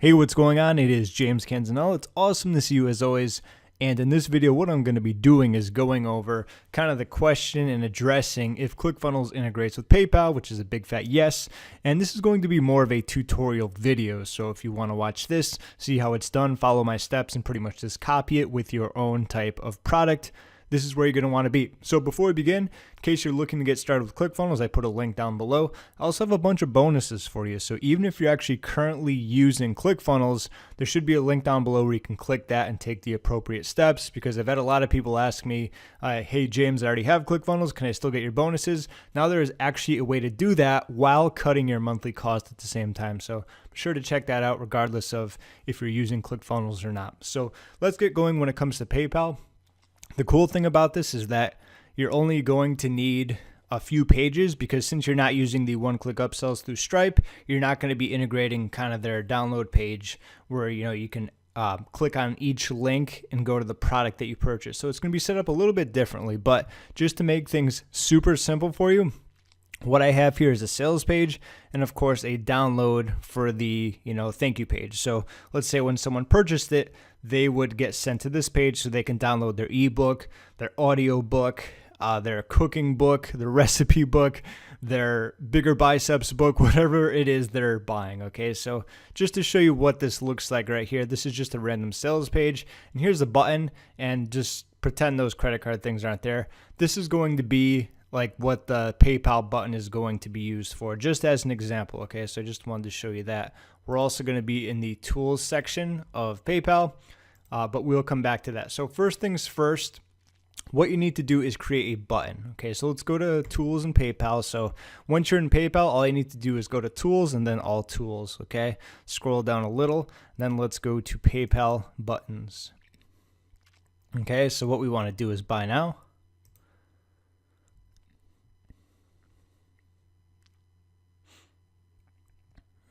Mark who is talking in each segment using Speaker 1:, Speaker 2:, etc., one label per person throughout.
Speaker 1: Hey, what's going on? It is James Canzanella. It's awesome to see you as always. And in this video, what I'm going to be doing is going over kind of the question and addressing if ClickFunnels integrates with PayPal, which is a big fat yes. And this is going to be more of a tutorial video. So if you want to watch this, see how it's done, follow my steps, and pretty much just copy it with your own type of product, this is where you're going to want to be. So before we begin, in case you're looking to get started with ClickFunnels, I put a link down below. I also have a bunch of bonuses for you. So even if you're actually currently using ClickFunnels, there should be a link down below where you can click that and take the appropriate steps, because I've had a lot of people ask me, hey James, I already have ClickFunnels. Can I still get your bonuses? Now there is actually a way to do that while cutting your monthly cost at the same time. So be sure to check that out regardless of if you're using ClickFunnels or not. So let's get going when it comes to PayPal. The cool thing about this is that you're only going to need a few pages, because since you're not using the one-click upsells through Stripe, you're not going to be integrating kind of their download page where you can click on each link and go to the product that you purchase. So it's going to be set up a little bit differently, but just to make things super simple for you, what I have here is a sales page and of course a download for the thank you page. So let's say when someone purchased it, they would get sent to this page so they can download their ebook, their audio book, their cooking book, their recipe book, their bigger biceps book, whatever it is they're buying. Okay, so just to show you what this looks like right here, this is just a random sales page, and here's a button, and just pretend those credit card things aren't there. This is going to be like what the PayPal button is going to be used for, just as an example. Okay, so I just wanted to show you that. We're also going to be in the tools section of PayPal, but we'll come back to that. So first things first, what you need to do is create a button. Okay, so let's go to tools in PayPal. So once you're in PayPal, all you need to do is go to tools and then all tools. Okay, scroll down a little, then let's go to PayPal buttons. Okay, so what we want to do is buy now.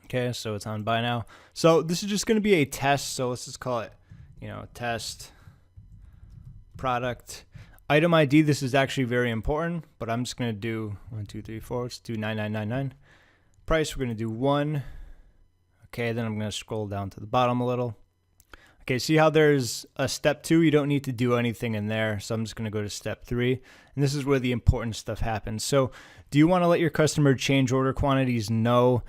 Speaker 1: Okay, so it's on buy now. So this is just going to be a test. So let's just call it, test product item ID. This is actually very important, but I'm just going to do 1, 2, 3, 4. Let's do 9999. Price, we're going to do 1. Okay, then I'm going to scroll down to the bottom a little. Okay, see how there's a step 2? You don't need to do anything in there. So I'm just going to go to step 3. And this is where the important stuff happens. So do you want to let your customer change order quantities? No.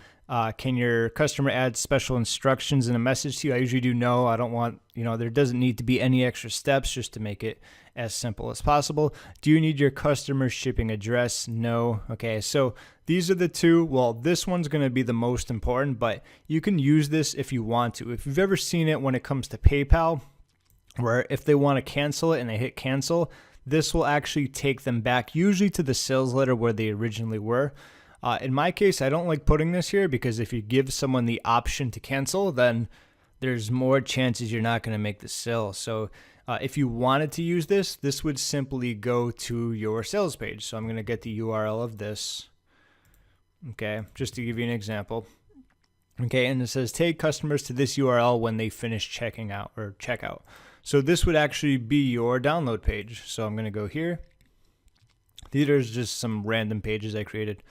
Speaker 1: Can your customer add special instructions in a message to you? I usually do no. I don't want, there doesn't need to be any extra steps, just to make it as simple as possible. Do you need your customer shipping address? No. Okay, so these are the two. Well, this one's going to be the most important, but you can use this if you want to. If you've ever seen it when it comes to PayPal, where if they want to cancel it and they hit cancel, this will actually take them back usually to the sales letter where they originally were. In my case, I don't like putting this here, because if you give someone the option to cancel, then there's more chances you're not going to make the sale. So if you wanted to use this, this would simply go to your sales page. So I'm going to get the URL of this. Okay, just to give you an example. Okay, and it says take customers to this URL when they finish checking out or checkout. So this would actually be your download page. So I'm going to go here. These are just some random pages I created.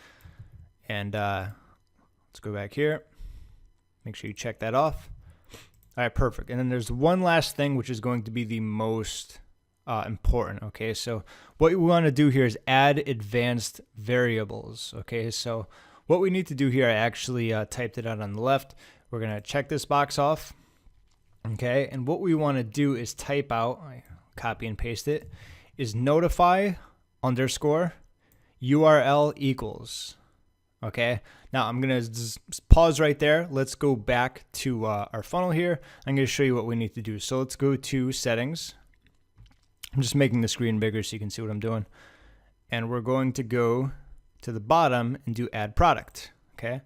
Speaker 1: And let's go back here. Make sure you check that off. All right, perfect. And then there's one last thing, which is going to be the most important. Okay, so what we want to do here is add advanced variables. Okay, so what we need to do here, I actually typed it out on the left. We're going to check this box off. Okay, and what we want to do is type out, copy and paste it, is notify underscore URL equals. Okay, now I'm going to just pause right there. Let's go back to our funnel here. I'm going to show you what we need to do. So let's go to settings. I'm just making the screen bigger so you can see what I'm doing. And we're going to go to the bottom and do add product. Okay,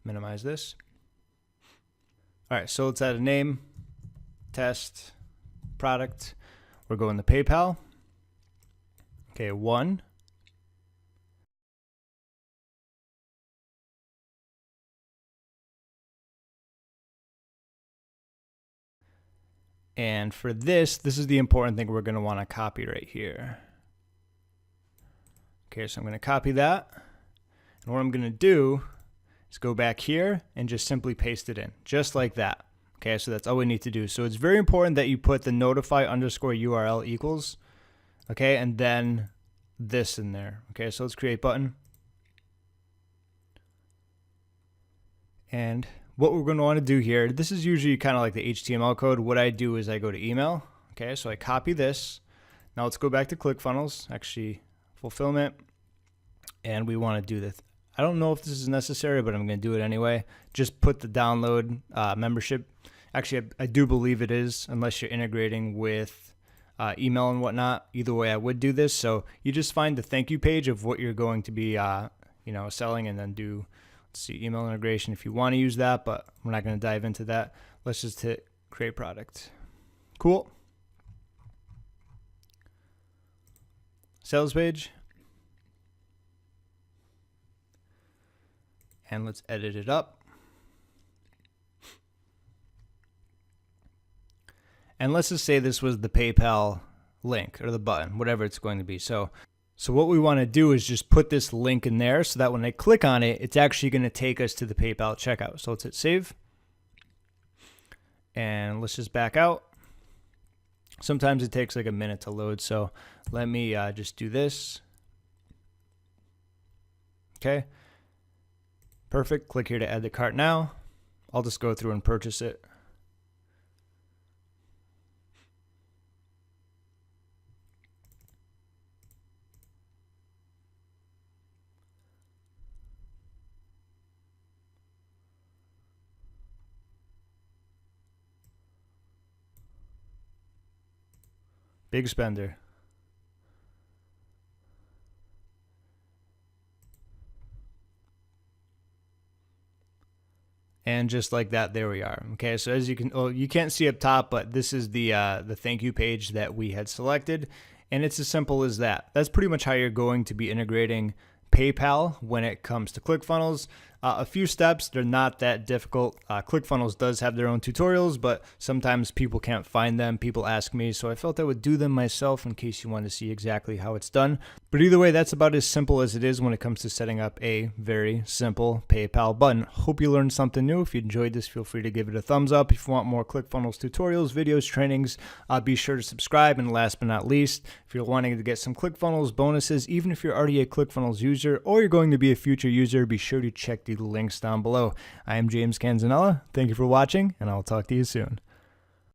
Speaker 1: minimize this. All right, so let's add a name, test, product. We're going to PayPal. Okay, 1. And for this is the important thing we're going to want to copy right here. Okay, so I'm going to copy that. And what I'm going to do is go back here and just simply paste it in, just like that. Okay, so that's all we need to do. So it's very important that you put the notify underscore URL equals, okay, and then this in there. Okay, so let's create button. And what we're going to want to do here, this is usually kind of like the HTML code. What I do is I go to email. Okay, so I copy this. Now let's go back to ClickFunnels, actually fulfillment, and we want to do this. I don't know if this is necessary, but I'm going to do it anyway. Just put the download membership. Actually, I do believe it is, unless you're integrating with email and whatnot. Either way, I would do this. So you just find the thank you page of what you're going to be, selling, and then do, let's see, email integration if you want to use that. But we're not going to dive into that. Let's just hit create product. Cool. Sales page. And let's edit it up. And let's just say this was the PayPal link or the button, whatever it's going to be. So what we want to do is just put this link in there so that when they click on it, it's actually going to take us to the PayPal checkout. So let's hit save. And let's just back out. Sometimes it takes like a minute to load. So let me just do this. Okay. Perfect. Click here to add the cart now. I'll just go through and purchase it. Big spender. And just like that, there we are. Okay, so as you can, you can't see up top, but this is the thank you page that we had selected, and it's as simple as that. That's pretty much how you're going to be integrating PayPal when it comes to ClickFunnels. A few steps, they're not that difficult. ClickFunnels does have their own tutorials, but sometimes people can't find them. People ask me, so I felt I would do them myself in case you want to see exactly how it's done. But either way, that's about as simple as it is when it comes to setting up a very simple PayPal button. Hope you learned something new. If you enjoyed this, feel free to give it a thumbs up. If you want more ClickFunnels tutorials, videos, trainings, be sure to subscribe. And last but not least, if you're wanting to get some ClickFunnels bonuses, even if you're already a ClickFunnels user or you're going to be a future user, be sure to check the links down below. I am James Canzanella. Thank you for watching, and I'll talk to you soon.